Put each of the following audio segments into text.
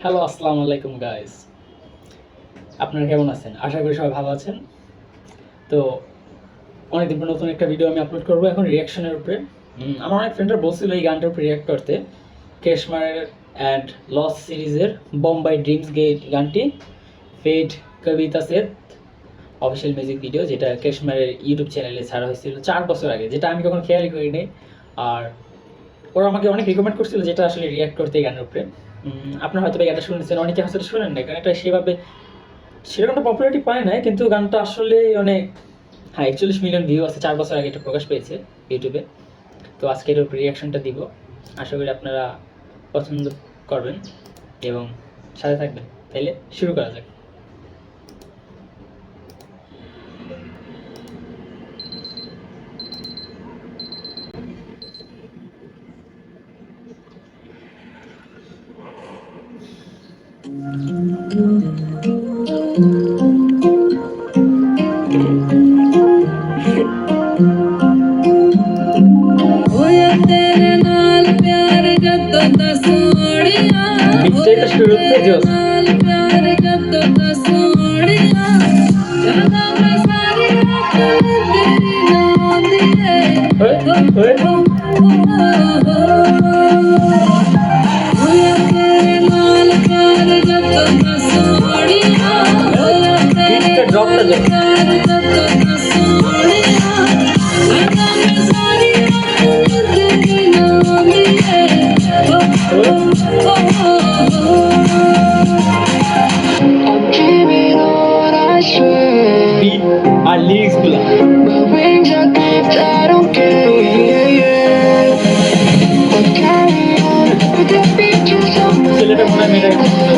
Hello, আসসালামু আলাইকুম guys. আপনারা কেমন আছেন? আশা করি সবাই ভালো আছেন। তো অনেকদিন পর নতুন একটা ভিডিও আমি আপলোড করবো এখন রিয়াকশনের উপরে। আমার অনেক ফ্রেন্ডরা বলছিল এই গানটার উপরে রিয়াক্ট করতে। কেশমারের অ্যান্ড লস সিরিজের বোম্বাই ড্রিমস গেট গানটি ফেড কবিতা সেত অফিসিয়াল মিউজিক ভিডিও, যেটা কেশমারের ইউটিউব চ্যানেলে ছাড়া হয়েছিল 4 বছর আগে, যেটা আমি কখনো খেয়ালই করিনি। আর ওরা আমাকে অনেক রিকমেন্ড করছিল যেটা আসলে রিয়াক্ট করতে এই গানের উপরে। আপনারা হয়তো এই গানটা শুনেছেন, অনেকে হয়তো শুনেন না, কারণ এটা সেরকমটা পপুলারিটি পায় নাই, কিন্তু গানটা আসলে অনেক 41 মিলিয়ন ভিউ আছে। 4 বছর আগে এটা প্রকাশ পেয়েছে ইউটিউবে। তো আজকে এর উপরে রিয়াকশনটা দিব, আশা করি আপনারা পছন্দ করবেন এবং সাথে থাকবেন। তাইলে শুরু করা যাক। বিটটা শুরু থেকে জোস ড্রপটা জোস। আর লিরিক্স গুলা ছেলেটা মনে হয় মেয়েটাকে সবাই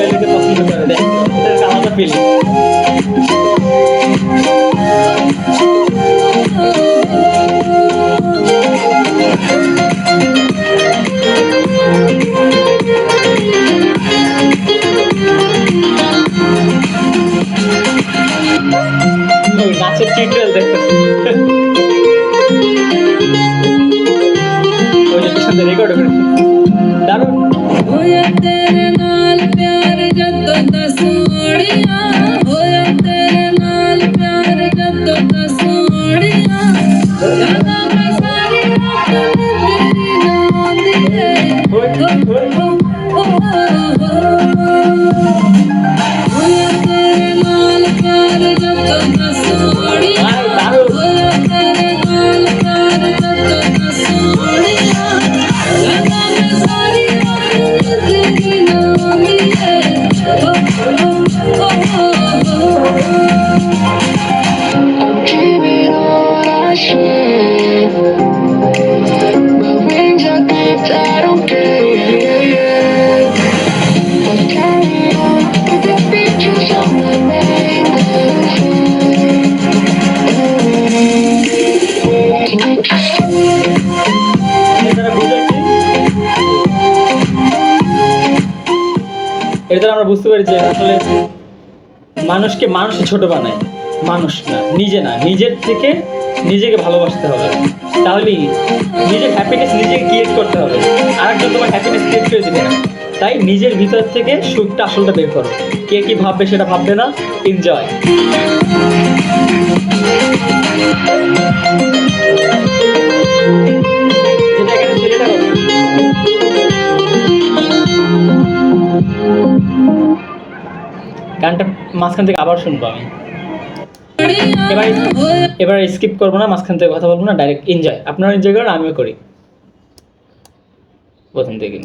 ওটা পছন্দ করে দেয়, এটা আলাদা ফিলিং। নাচের টিউটোরিয়াল দেখতেছি, ওই যে পিছনে রেকর্ড করেছি, দারুণ। এটা আমরা বুঝতে পারি যে আসলে মানুষকে মানুষ ছোট বানায়, মানুষ না, নিজের থেকে নিজেকে ভালোবাসতে হবে, তাহলেই নিজের হ্যাপিনেস নিজেকে ক্রিয়েট করতে হবে। আরেকজন তোমার হ্যাপিনেস ক্রিয়েট করে দিবে না। তাই নিজের ভিতর থেকে সুখটা আসলটা বের করো। কে কি ভাববে সেটা ভাববে না, এনজয়। যেটা এখানে ছেলেটা গানটা মাঝখান থেকে আবার শুনবো আমি। এবার স্কিপ করবো না, মাঝখান থেকে কথা বলবো না, ডাইরেক্ট এনজয়। আপনারা এনজয় করেন, আমিও করি প্রথম থেকে।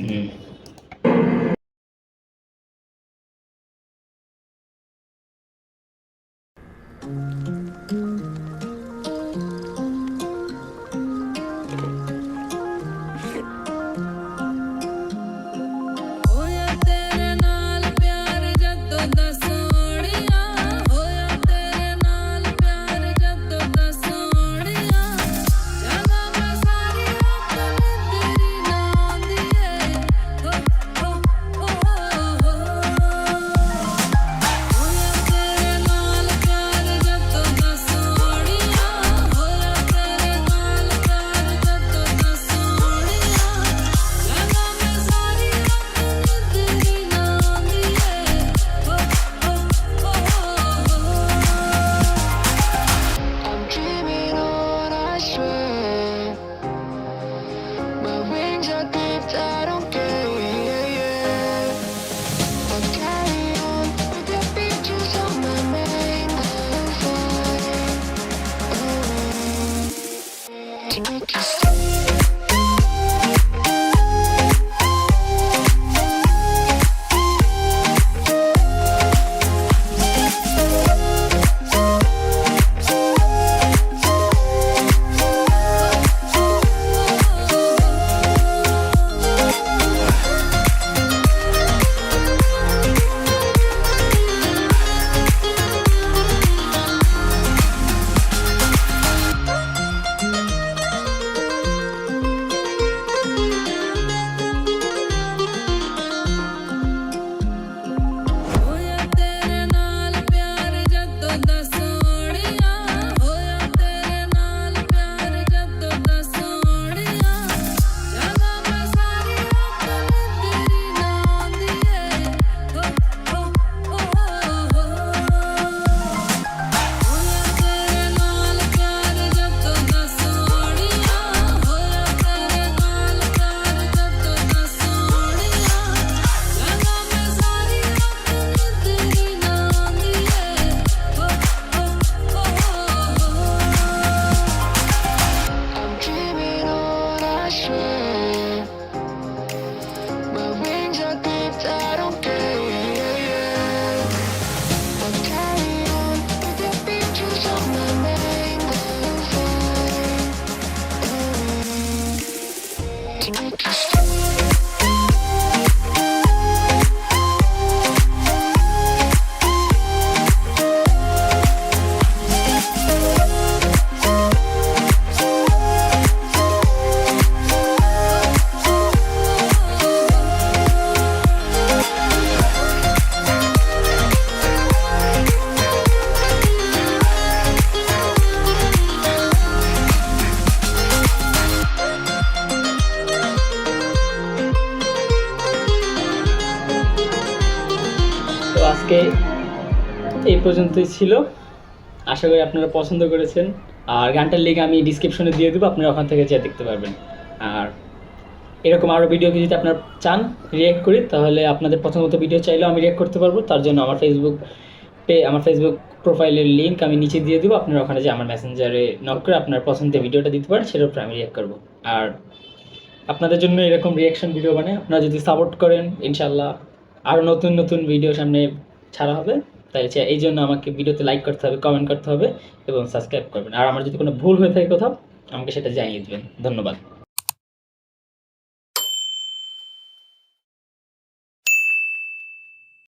আজকে এই পর্যন্তই ছিল। আশা করি আপনারা পছন্দ করেছেন। আর গানটার লিঙ্ক আমি ডিসক্রিপশনে দিয়ে দেবো, আপনারা ওখান থেকে যেয়ে দেখতে পারবেন। আর এরকম আরও ভিডিও যদি আপনারা চান রিঅ্যাক্ট করি, তাহলে আপনাদের প্রথমত ভিডিও চাইলেও আমি রিঅ্যাক্ট করতে পারবো। তার জন্য আমার ফেসবুক প্রোফাইলের লিঙ্ক আমি নিচে দিয়ে দেবো, আপনারা ওখানে যে আমার মেসেঞ্জারে নক করে আপনার পছন্দের ভিডিওটা দিতে পারেন, সেটার উপরে আমি রিঅ্যাক্ট করবো। আর আপনাদের জন্য এরকম রিঅ্যাকশন ভিডিও বানাই, আপনারা যদি সাপোর্ট করেন ইনশাল্লাহ আরও নতুন নতুন ভিডিও সামনে ছাড়া হবে। তাই এই জন্য আমাকে ভিডিওতে লাইক করতে হবে, কমেন্ট করতে হবে এবং সাবস্ক্রাইব করবেন। আর আমার যদি কোনো ভুল হয়ে থাকে কোথাও, আমাকে সেটা জানিয়ে দেবেন। ধন্যবাদ।